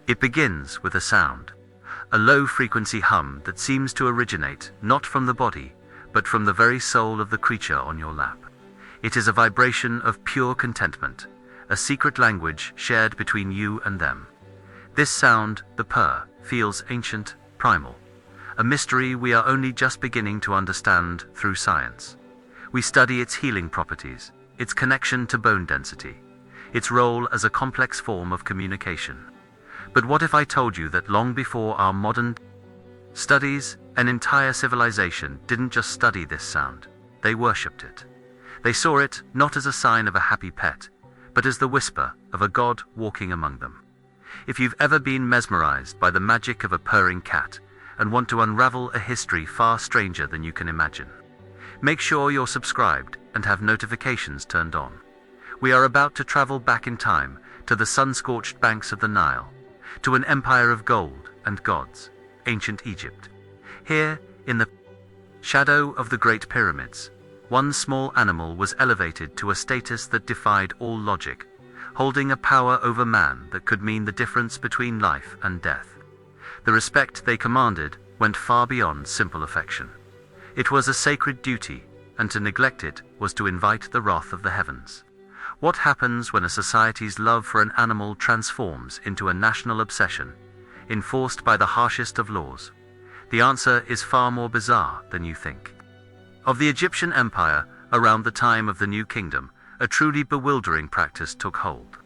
It begins with a sound, a low-frequency hum that seems to originate not from the body, but from the very soul of the creature on your lap. It is a vibration of pure contentment, a secret language shared between you and them. This sound, the purr, feels ancient, primal, a mystery we are only just beginning to understand through science. We study its healing properties, its connection to bone density, its role as a complex form of communication. But what if I told you that long before our modern studies, an entire civilization didn't just study this sound, they worshipped it. They saw it not as a sign of a happy pet, but as the whisper of a god walking among them. If you've ever been mesmerized by the magic of a purring cat and want to unravel a history far stranger than you can imagine, make sure you're subscribed and have notifications turned on. We are about to travel back in time to the sun-scorched banks of the Nile, to an empire of gold and gods, ancient Egypt. Here, in the shadow of the Great Pyramids, one small animal was elevated to a status that defied all logic, holding a power over man that could mean the difference between life and death. The respect they commanded went far beyond simple affection. It was a sacred duty, and to neglect it was to invite the wrath of the heavens. What happens when a society's love for an animal transforms into a national obsession, enforced by the harshest of laws? The answer is far more bizarre than you think. Of the Egyptian Empire, around the time of the New Kingdom, a truly bewildering practice took hold.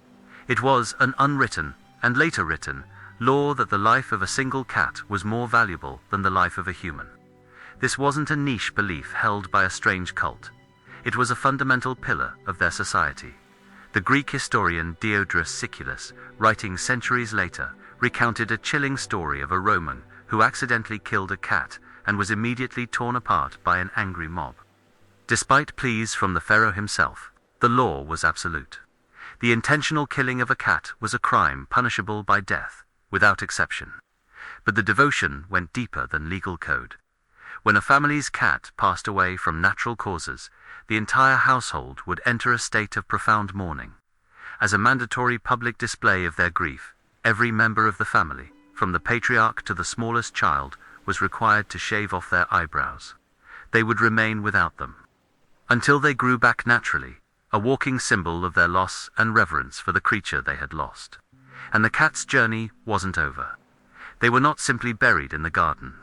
It was an unwritten, and later written, law that the life of a single cat was more valuable than the life of a human. This wasn't a niche belief held by a strange cult. It was a fundamental pillar of their society. The Greek historian Diodorus Siculus, writing centuries later, recounted a chilling story of a Roman who accidentally killed a cat and was immediately torn apart by an angry mob. Despite pleas from the pharaoh himself, the law was absolute. The intentional killing of a cat was a crime punishable by death, without exception. But the devotion went deeper than legal code. When a family's cat passed away from natural causes, the entire household would enter a state of profound mourning. As a mandatory public display of their grief, every member of the family, from the patriarch to the smallest child, was required to shave off their eyebrows. They would remain without them until they grew back naturally, a walking symbol of their loss and reverence for the creature they had lost. And the cat's journey wasn't over. They were not simply buried in the garden.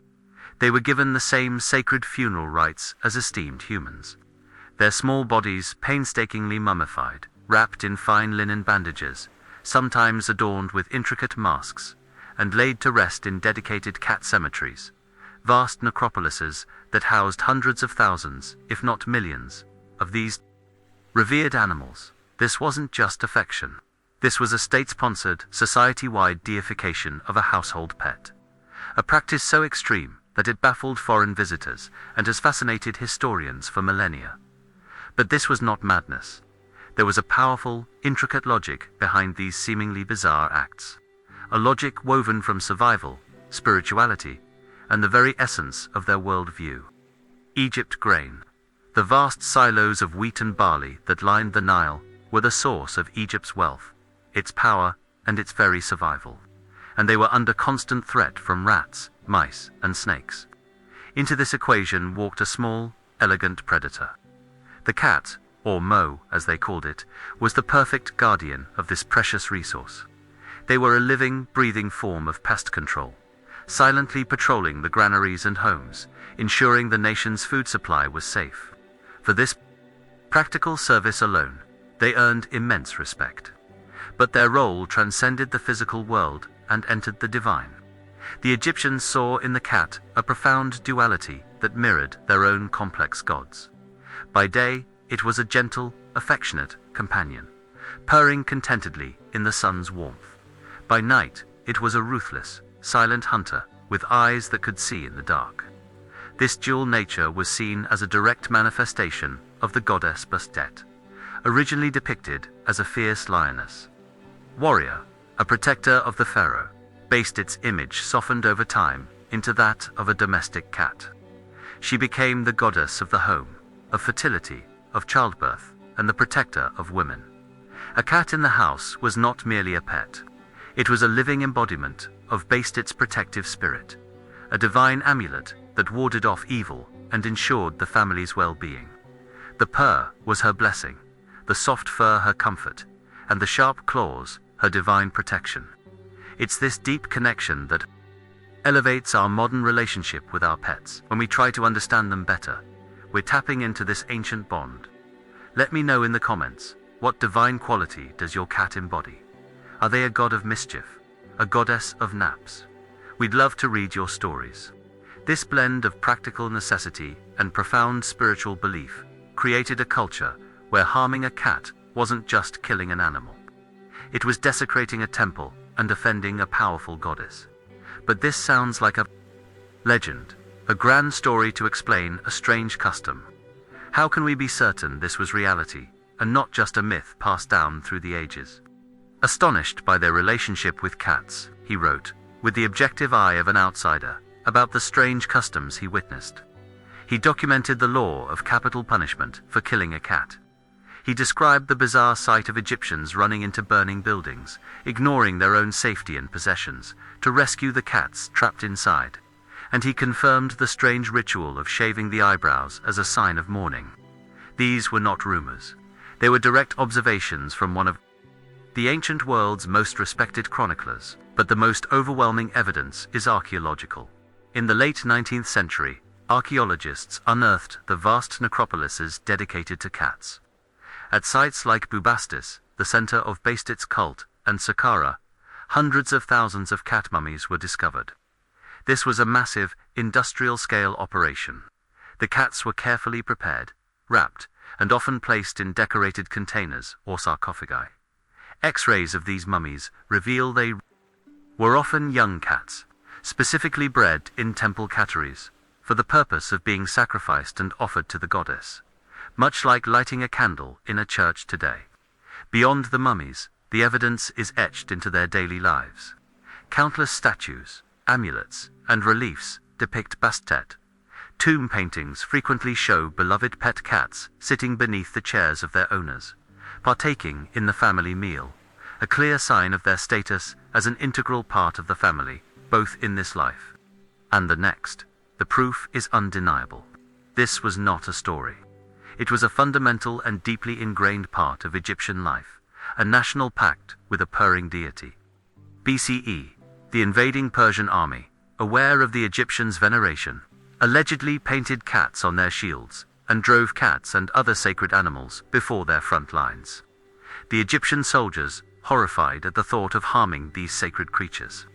They were given the same sacred funeral rites as esteemed humans. Their small bodies painstakingly mummified, wrapped in fine linen bandages, sometimes adorned with intricate masks, and laid to rest in dedicated cat cemeteries, vast necropolises that housed hundreds of thousands, if not millions, of these revered animals. This wasn't just affection. This was a state-sponsored, society-wide deification of a household pet. A practice so extreme that it baffled foreign visitors and has fascinated historians for millennia. But this was not madness. There was a powerful, intricate logic behind these seemingly bizarre acts. A logic woven from survival, spirituality, and the very essence of their worldview. Egypt grain. The vast silos of wheat and barley that lined the Nile were the source of Egypt's wealth, its power, and its very survival. And they were under constant threat from rats, mice, and snakes. Into this equation walked a small, elegant predator. The cat, or mo as they called it, was the perfect guardian of this precious resource. They were a living, breathing form of pest control, silently patrolling the granaries and homes, ensuring the nation's food supply was safe. For this practical service alone, they earned immense respect. But their role transcended the physical world and entered the divine. The Egyptians saw in the cat a profound duality that mirrored their own complex gods. By day, it was a gentle, affectionate companion, purring contentedly in the sun's warmth. By night, it was a ruthless, silent hunter with eyes that could see in the dark. This dual nature was seen as a direct manifestation of the goddess Bastet, originally depicted as a fierce lioness. Warrior, a protector of the pharaoh, based its image softened over time into that of a domestic cat. She became the goddess of the home, of fertility, of childbirth, and the protector of women. A cat in the house was not merely a pet. It was a living embodiment of Bastit's protective spirit, a divine amulet that warded off evil and ensured the family's well-being. The purr was her blessing, the soft fur her comfort, and the sharp claws her divine protection. It's this deep connection that elevates our modern relationship with our pets. When we try to understand them better, we're tapping into this ancient bond. Let me know in the comments, what divine quality does your cat embody? Are they a god of mischief? A goddess of naps? We'd love to read your stories. This blend of practical necessity and profound spiritual belief created a culture where harming a cat wasn't just killing an animal. It was desecrating a temple and offending a powerful goddess. But this sounds like a legend, a grand story to explain a strange custom. How can we be certain this was reality, and not just a myth passed down through the ages? Astonished by their relationship with cats, he wrote, with the objective eye of an outsider, about the strange customs he witnessed. He documented the law of capital punishment for killing a cat. He described the bizarre sight of Egyptians running into burning buildings, ignoring their own safety and possessions, to rescue the cats trapped inside. And he confirmed the strange ritual of shaving the eyebrows as a sign of mourning. These were not rumors. They were direct observations from one of the ancient world's most respected chroniclers, but the most overwhelming evidence is archaeological. In the late 19th century, archaeologists unearthed the vast necropolises dedicated to cats. At sites like Bubastis, the center of Bastit's cult, and Saqqara, hundreds of thousands of cat mummies were discovered. This was a massive, industrial-scale operation. The cats were carefully prepared, wrapped, and often placed in decorated containers or sarcophagi. X-rays of these mummies reveal they were often young cats, specifically bred in temple catteries, for the purpose of being sacrificed and offered to the goddess, much like lighting a candle in a church today. Beyond the mummies, the evidence is etched into their daily lives. Countless statues, amulets, and reliefs depict Bastet. Tomb paintings frequently show beloved pet cats sitting beneath the chairs of their owners, partaking in the family meal, a clear sign of their status as an integral part of the family, both in this life and the next. The proof is undeniable. This was not a story. It was a fundamental and deeply ingrained part of Egyptian life, a national pact with a purring deity. BCE, the invading Persian army, aware of the Egyptians' veneration, allegedly painted cats on their shields, and drove cats and other sacred animals before their front lines. The Egyptian soldiers, horrified at the thought of harming these sacred creatures,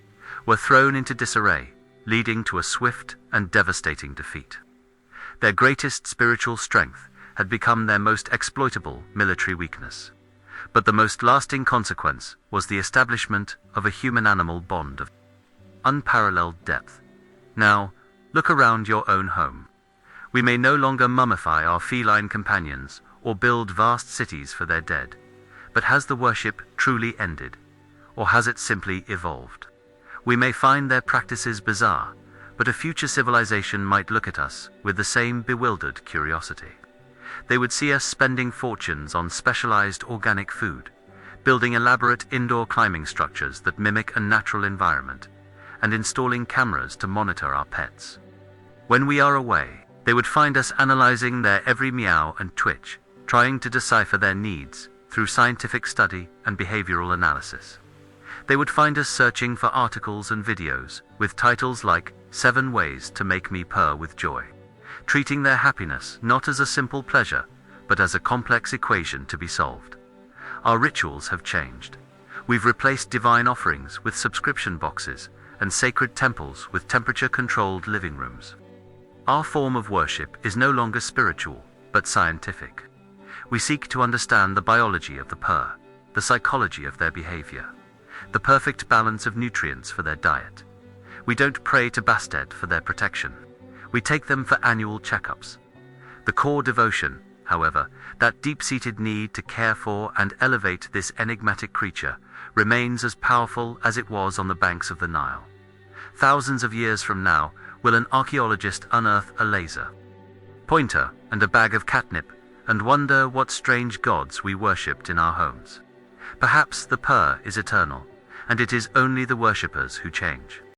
were thrown into disarray, leading to a swift and devastating defeat. Their greatest spiritual strength had become their most exploitable military weakness. But the most lasting consequence was the establishment of a human-animal bond of unparalleled depth. Now, look around your own home. We may no longer mummify our feline companions or build vast cities for their dead, but has the worship truly ended, or has it simply evolved? We may find their practices bizarre, but a future civilization might look at us with the same bewildered curiosity. They would see us spending fortunes on specialized organic food, building elaborate indoor climbing structures that mimic a natural environment, and installing cameras to monitor our pets. When we are away, they would find us analyzing their every meow and twitch, trying to decipher their needs through scientific study and behavioral analysis. They would find us searching for articles and videos with titles like 7 Ways to Make Me Purr with Joy, treating their happiness not as a simple pleasure, but as a complex equation to be solved. Our rituals have changed. We've replaced divine offerings with subscription boxes and sacred temples with temperature-controlled living rooms. Our form of worship is no longer spiritual, but scientific. We seek to understand the biology of the purr, the psychology of their behavior, the perfect balance of nutrients for their diet. We don't pray to Bastet for their protection. We take them for annual checkups. The core devotion, however, that deep-seated need to care for and elevate this enigmatic creature, remains as powerful as it was on the banks of the Nile. Thousands of years from now, will an archaeologist unearth a laser pointer and a bag of catnip, and wonder what strange gods we worshipped in our homes. Perhaps the purr is eternal, and it is only the worshippers who change.